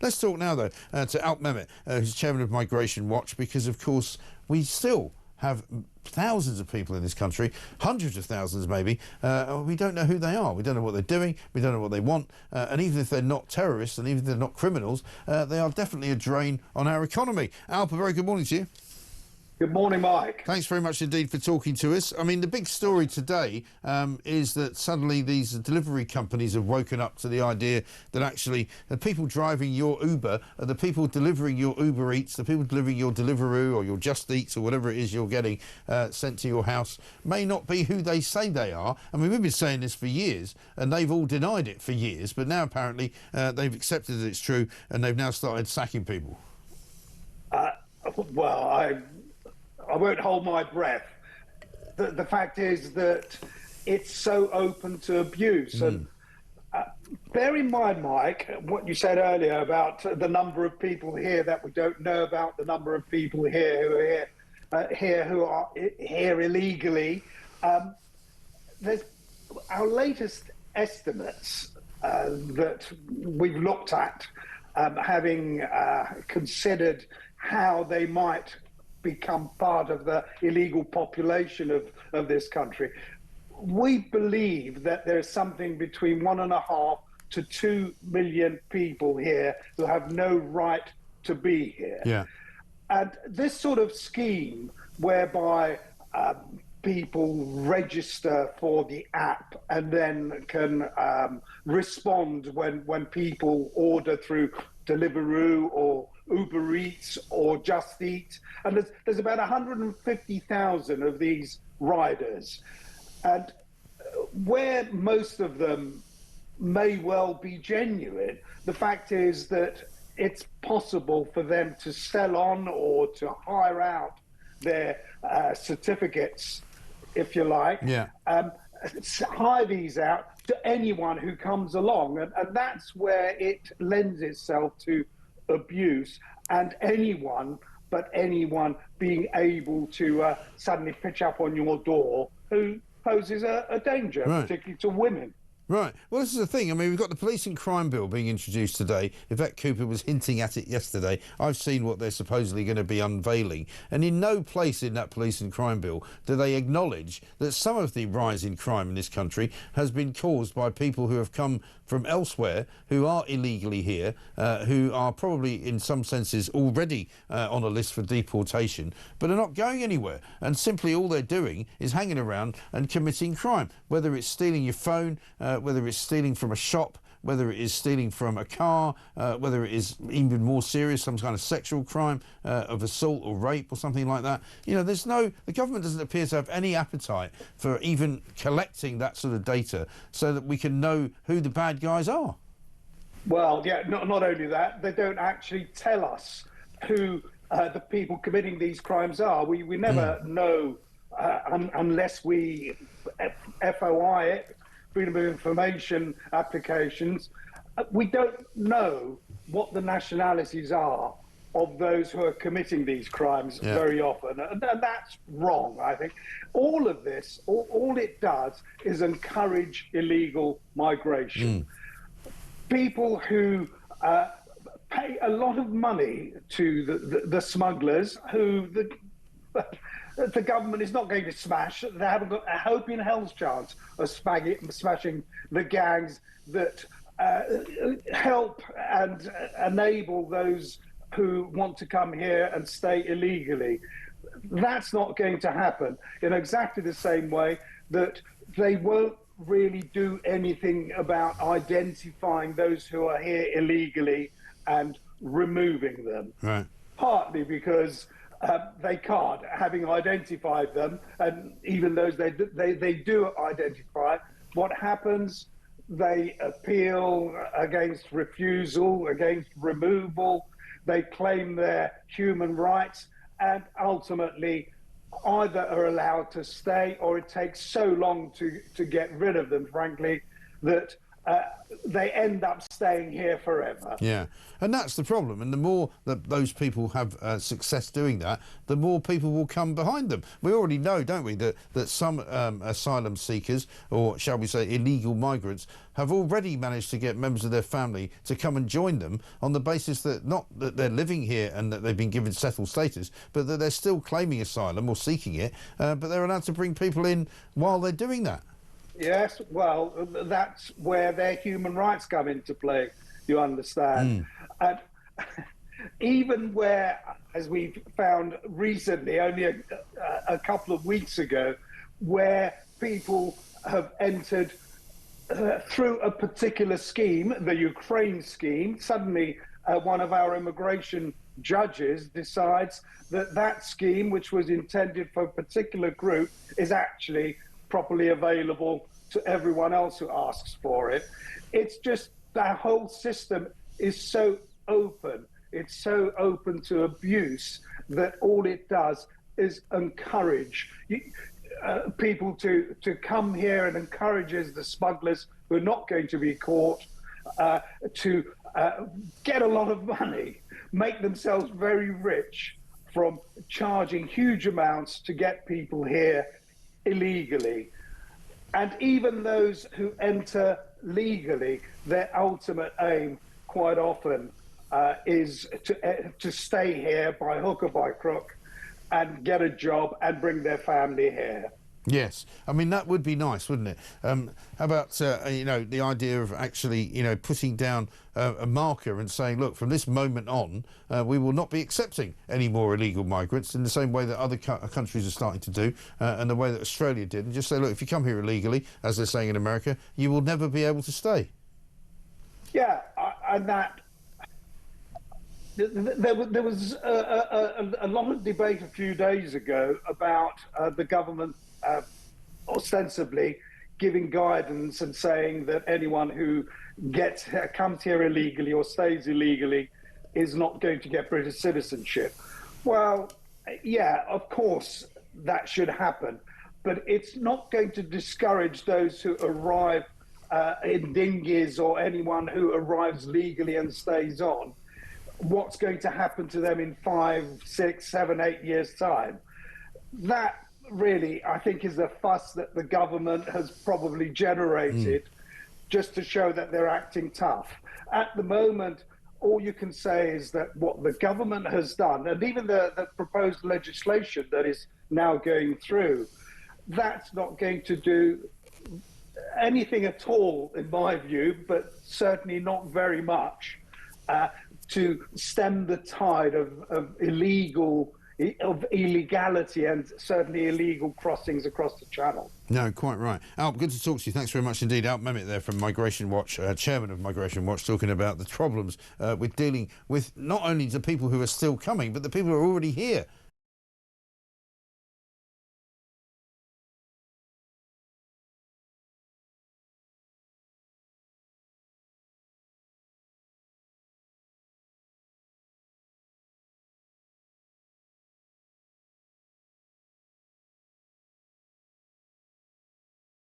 Let's talk now, though, to Alp Mehmet, who's chairman of Migration Watch, because, of course, we still have thousands of people in this country, hundreds of thousands maybe. We don't know who they are. We don't know what they're doing. We don't know what they want. And even if they're not terrorists and even if they're not criminals, they are definitely a drain on our economy. Alp, a very good morning to you. Good morning, Mike. Thanks very much indeed for talking to us. I mean, the big story today is that suddenly these delivery companies have woken up to the idea that actually the people driving your Uber, the people delivering your Uber Eats, the people delivering your Deliveroo or your Just Eats or whatever it is you're getting sent to your house may not be who they say they are. I mean, we've been saying this for years and they've all denied it for years, but now apparently they've accepted that it's true and they've now started sacking people. Well, I won't hold my breath. The fact is that it's so open to abuse. And bear in mind, Mike, what you said earlier about the number of people here that we don't know about, the number of people here who are here illegally. There's our latest estimates that we've looked at, having considered how they might become part of the illegal population of this country. We believe that there's something between 1.5 to 2 million people here who have no right to be here. Yeah. And this sort of scheme whereby people register for the app and then can respond when people order through Deliveroo or Uber Eats or Just Eat, and there's about 150,000 of these riders, and where most of them may well be genuine, the fact is that it's possible for them to sell on or to hire out their certificates, if you like, hire these out to anyone who comes along, and that's where it lends itself to abuse, and anyone being able to suddenly pitch up on your door who poses a danger, particularly to women. Right. Well, this is the thing. I mean, we've got the Police and Crime Bill being introduced today. Yvette Cooper was hinting at it yesterday. I've seen what they're supposedly going to be unveiling. And in no place in that Police and Crime Bill do they acknowledge that some of the rise in crime in this country has been caused by people who have come from elsewhere, who are illegally here, who are probably in some senses already on a list for deportation, but are not going anywhere. And simply all they're doing is hanging around and committing crime, whether it's stealing your phone, whether it's stealing from a shop, whether it is stealing from a car, whether it is even more serious, some kind of sexual crime of assault or rape or something like that. You know, the government doesn't appear to have any appetite for even collecting that sort of data so that we can know who the bad guys are. Well, yeah, not only that, they don't actually tell us who the people committing these crimes are. We never know unless we FOI it, Freedom of Information applications. We don't know what the nationalities are of those who are committing these crimes very often. And that's wrong, I think. All of this, all it does is encourage illegal migration. People who pay a lot of money to the smugglers who the government is not going to smash. They haven't got a hope in hell's chance of smashing the gangs that help and enable those who want to come here and stay illegally. That's not going to happen in exactly the same way that they won't really do anything about identifying those who are here illegally and removing them. Right. Partly because they can't, having identified them, and even those they do identify, what happens, they appeal against refusal, against removal, they claim their human rights, and ultimately either are allowed to stay or it takes so long to get rid of them, frankly, that they end up staying here forever. Yeah, and that's the problem. And the more that those people have success doing that, the more people will come behind them. We already know, don't we, that some asylum seekers, or shall we say illegal migrants, have already managed to get members of their family to come and join them on the basis that not that they're living here and that they've been given settled status, but that they're still claiming asylum or seeking it, but they're allowed to bring people in while they're doing that. Yes, well, that's where their human rights come into play, you understand. And even where, as we found recently, only a couple of weeks ago, where people have entered through a particular scheme, the Ukraine scheme, suddenly one of our immigration judges decides that that scheme, which was intended for a particular group, is actually properly available to everyone else who asks for it. It's just that whole system is so open. It's so open to abuse that all it does is encourage people to come here, and encourages the smugglers who are not going to be caught to get a lot of money, make themselves very rich from charging huge amounts to get people here illegally. And even those who enter legally, their ultimate aim quite often is to stay here by hook or by crook and get a job and bring their family here. Yes, I mean, that would be nice, wouldn't it? How about, you know, the idea of actually, you know, putting down a marker and saying, look, from this moment on, we will not be accepting any more illegal migrants, in the same way that other countries are starting to do, and the way that Australia did, and just say, look, if you come here illegally, as they're saying in America, you will never be able to stay. Yeah, and that... There was a lot of debate a few days ago about the government ostensibly giving guidance and saying that anyone who comes here illegally or stays illegally is not going to get British citizenship. Well, yeah, of course that should happen, but it's not going to discourage those who arrive in dinghies or anyone who arrives legally and stays on. What's going to happen to them in 5, 6, 7, 8 years' time? That really, I think, is a fuss that the government has probably generated just to show that they're acting tough. At the moment, all you can say is that what the government has done, and even the proposed legislation that is now going through, that's not going to do anything at all, in my view, but certainly not very much, to stem the tide of illegality and certainly illegal crossings across the Channel. No, quite right. Alp, good to talk to you. Thanks very much indeed. Alp Mehmet there from Migration Watch, chairman of Migration Watch, talking about the problems with dealing with not only the people who are still coming, but the people who are already here.